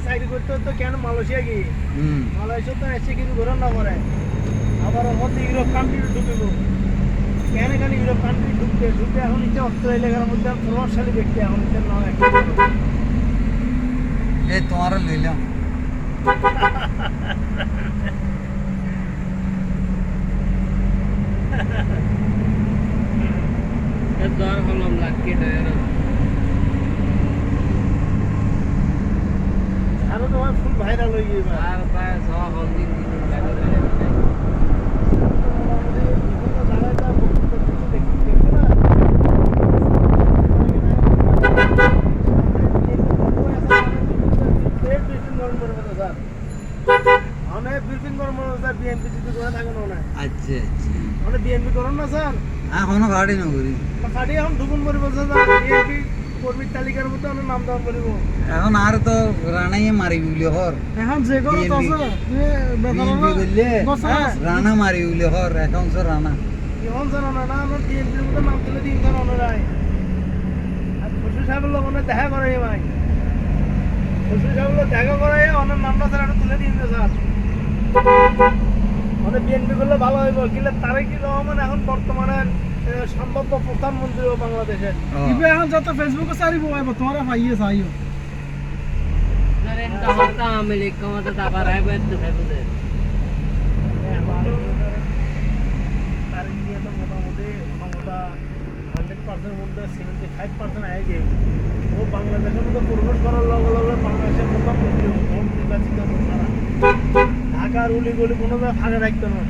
চাকরি করতে হতো কেন মালয়েশিয়া গিয়ে মালয়েশিয়া তো এসে কিছু ঘোরার না করে আবার মধ্যে ইউরোপ কান্ট্রি ঢুকবো কেন এখানে ইউরোপ কান্ট্রি ঢুকতে ঢুকে এখন ইচ্ছে অস্ট্রেলিয়ার মধ্যে প্রভাবশালী ব্যক্তি এখন ইচ্ছের নাম একটা এই তোমারও লইলাম দর হলাম লাকি টায়ার আরো তোমার ফুল ভাইরাল হয়ে গিয়ে আর প্রায় 6 হলদিন দিন আচ্ছা বিএনপি করেন না স্যার এখনো গাড়ি না করি খাটি এখন ঢুকুন পরিব বিএনপি কর্মীর তালিকার মধ্যে অনেক নাম দেওয়া পরিব এখন আর তো রানাই মারি বলি হর এখন যে কোনো তো আছে বিএনপি করলে রানা মারি বলি হর একাউন্টস রানা এখন জানো না না আমার বিএনপির মধ্যে নাম তুলে দিন জানো অনেরাই আর খুশি সাহেবের লোক অনেক দেখা করে ভাই খুশি সাহেবের লোক দেখা করে অনেক নামটা স্যার একটা তুলে দিন স্যার অনেক বিএনপি করলে ভালো হইব কিন্তু তারেক রহমান এখন বর্তমানে সম্ভাব্য প্রধানমন্ত্রী বাংলাদেশের ইবে এখন যত ফেসবুকে সারিব আইব তোমরা ভাইয়ে চাইও নরেন্দ্র হতা আমেরিক কমাতে দাবার আইবে তো ফেসবুকে তারেক দিয়ে তো মোটামুটি ক্ষমতা 100% মধ্যে 75% আয় গিয়ে ও বাংলাদেশের মধ্যে প্রবেশ করার লগে লগে বাংলাদেশের প্রধানমন্ত্রী নির্বাচিত ঢাকার উলি গলি কোনো ফাঁকা রাখতো না